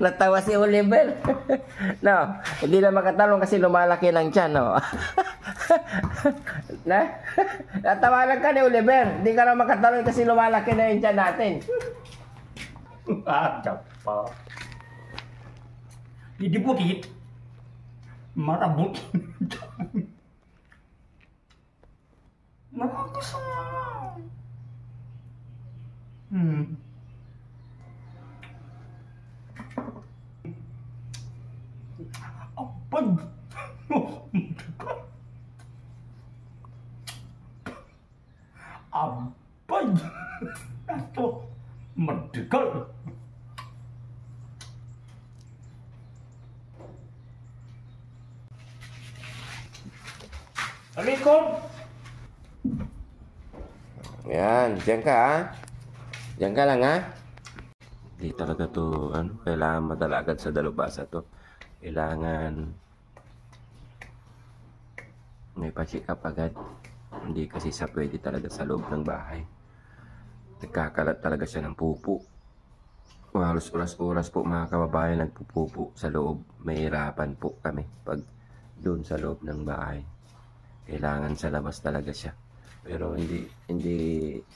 Natawa si Oliver. No, hindi na makatalong kasi lumalaki ng tiyan, no. Natawanan ka ni Oliver. Hindi ka na makatalong kasi lumalaki na yung tiyan natin. Pa. Hindi butit. Marabot. Nakakasama. Apad. Apad. Ito. Madigal. Alikod. Yan, diyan ka ha. Diyan ka lang ha. Hindi talaga to, kailangan madala agad sa dalubhasa to. Kailangan may pa-check up agad. Hindi kasi sa pwede talaga sa loob ng bahay. Nagkakalat talaga siya ng pupo. Halos oras-oras po mga kababayan nagpupupo sa loob. Mahirapan po kami pag doon sa loob ng bahay. Kailangan sa labas talaga siya. Pero hindi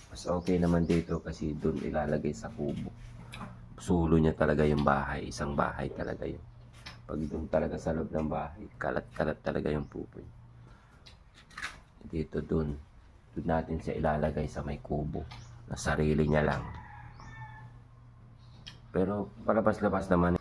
mas okay naman dito kasi doon ilalagay sa kubo. Sulo niya talaga yung bahay, isang bahay talaga yun. Pag doon talaga sa loob ng bahay, kalat-kalat talaga yung pupo. Dito doon natin siya ilalagay sa may kubo na sarili niya lang. Pero palabas-labas naman.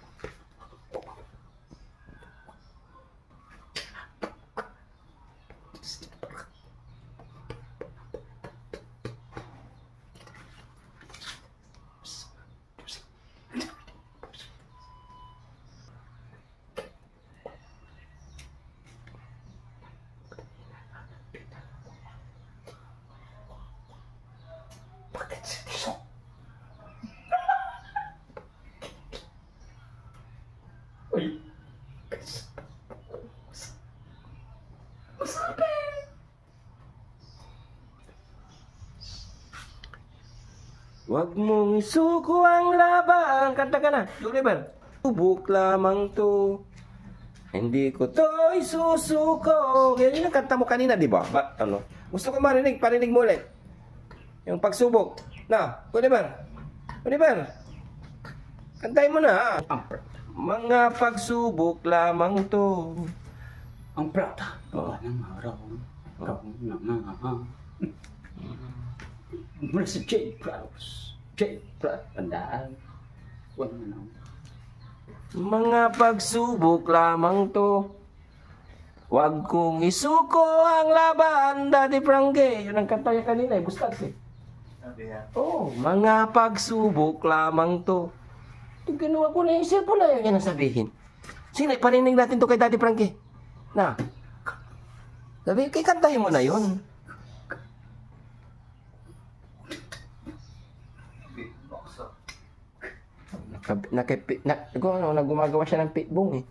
Huwag mong isuko ang laban. Kanta ka na, Oliver. Subok lamang to. Hindi ko to isusuko. Yan yung kanta mo kanina, di ba? Gusto ko parinig mo ulit. Yung pagsubok. Na, Oliver. Oliver. Kantay mo na. Mga pagsubok lamang to. Ang prata. Ng araw. Ikaw na. Mula si J. Praus. J. Praus. Tandaan. Huwag mo na. Mga pagsubok lamang to. Huwag kong isuko ang laban. Daddy Frankie. Yun ang kanta niya kanina. Bustag eh. Oh, mga pagsubok lamang to. Ito ginawa ko na yung cellphone na yan ang sabihin. Sige, parinig natin to kay Daddy Frankie. Na. Sabi, kay kantahin mo na yun. Nagumagawa siya ng pitbong eh.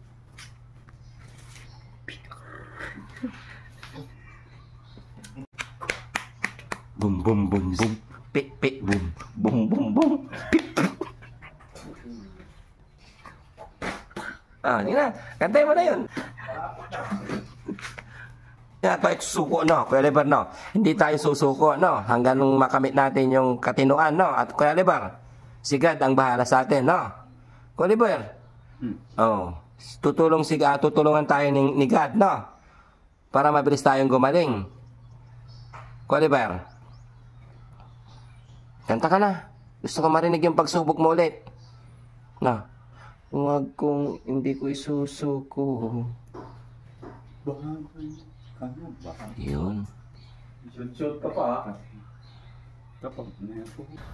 Boom, boom, boom, boom. Pit, pit, boom. Boom, boom, boom. Pit. Hindi na. Kantay mo na yun. Tayo susuko, no? Kuya Oliver, no? Hindi tayo susuko, no? Hanggang makamit natin yung katinuan, no? At Kuya Oliver, si God ang bahala sa atin, no? Kuya Oliver, tutulungan tayo ni God, no? Para mabilis tayong gumaling. Kuya Oliver, kanta ka na. Gusto ko marinig yung pagsubok mo ulit. No? Huwag kong hindi ko isusuko. Yun. Shoot ka pa.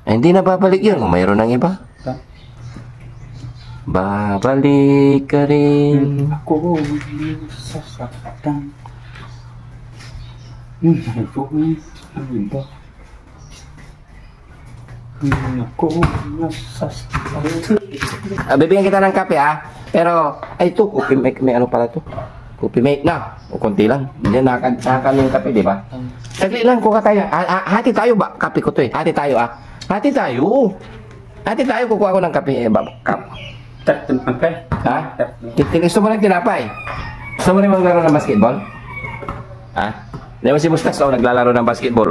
Hindi na babalik yun kung mayroon ng iba. Babalik ka rin. Ako sasaktan. Ako ang iba. Ako nasasaktan. Bibigyan kita ng kape Pero, ito, may ano pala to? Coffee mate na. O konti lang. Diyan nakakano yung kape, di ba? Saglit lang, kuha tayo. Hati tayo ba? Kape ko to eh. Hati tayo Hati tayo. Ate tayo, kukuha ko ng kape. Kap. Tatang pape. Ha? Gusto mo ng tinapay? Gusto mo rin maglaro ng basketball? Ha? Di ba si Mustas naglalaro ng basketball?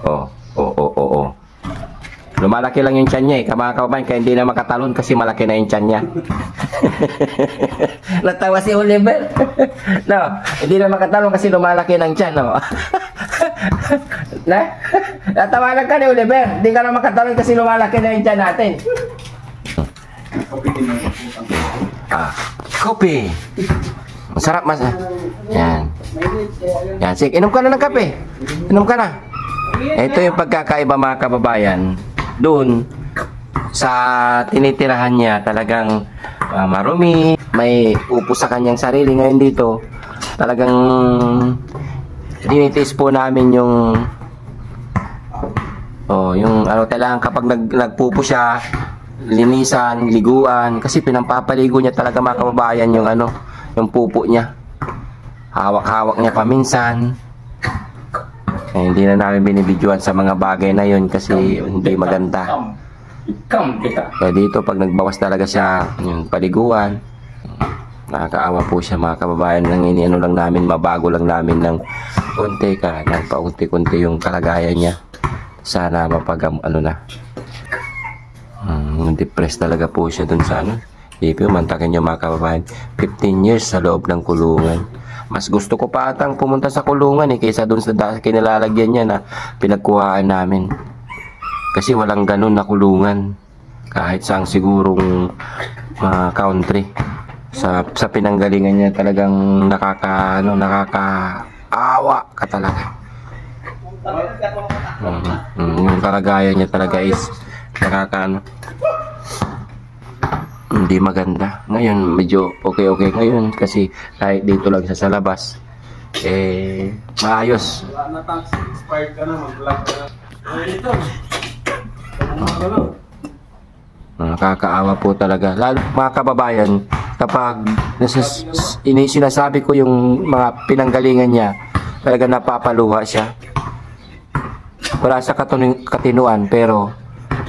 Oo. Lumalaki lang yung tiyan niya mga kababayan, kaya hindi na makatalon kasi malaki na yung tiyan niya. Natawa si Oliver. No, hindi na makatalon kasi lumalaki ng tiyan, no? Natawanan ka ni Oliver. Hindi ka na makatalon kasi lumalaki na yung tiyan natin. Kopi. Masarap, mas. Yan. Yan, sige, inom ka na ng kape. Inom ka na. Ito yung pagkakaiba mga kababayan. Doon sa tinitirahan niya talagang marumi, may upo sa kanyang sarili. Ngayon dito talagang dinitiis po namin yung kailangan kapag nagpupo siya, linisan, liguan, kasi pinampapaligo niya talaga mga kababayan yung pupo niya. Hawak-hawak niya paminsan. Hindi na namin binibidyoan sa mga bagay na yun kasi hindi maganda. Kaya dito pag nagbawas talaga siya yung paliguan, nakakaawa po siya mga kababayan. Lang namin, mabago lang namin ng konti ka, paunti-kunti yung kalagayan niya. Sana depressed talaga po siya dun sa Ipio, mantakin niyo mga kababayan, 15 years sa loob ng kulungan. Mas gusto ko pa atang pumunta sa kulungan kaysa doon sa kinilalagyan niya na pinagkuhaan namin. Kasi walang ganun na kulungan. Kahit saang sigurong country. Sa pinanggalingan niya talagang nakakaawa ka talaga. Yung kalagayan niya talaga is hindi maganda. Ngayon medyo okay ngayon kasi kahit dito lang siya sa labas maayos. Inspired ka na, mag-vlog ka na. Nakakaawa po talaga. Lalo mga kababayan, kapag sinasabi ko yung mga pinanggalingan niya, talaga napapaluha siya. Wala sa katinuan, pero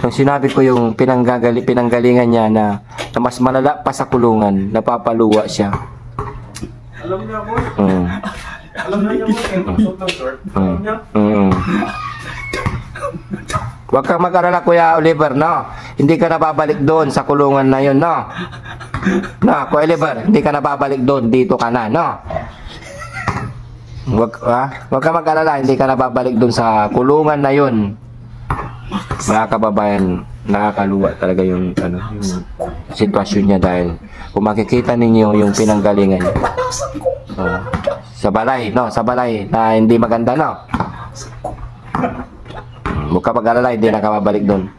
nung sinabi ko yung pinanggalingan niya na mas malala pa sa kulungan, napapaluwa siya. Alam niya mo. Alam niya mo yung suot ng short. Alam niya. Huwag kang mag-alala Kuya Oliver, no? Hindi ka nababalik doon sa kulungan na yun, no? No, Kuya Oliver, hindi ka nababalik doon. Dito ka na, no? Huwag ka mag-alala, hindi ka nababalik doon sa kulungan na yun. Mga kababayan, nakakaluwa talaga yung sitwasyon niya dahil kung makikita ninyo yung pinanggalingan niya. Sa balay na hindi maganda, no? Huwag ka mag-alala, hindi na ka mabalik doon.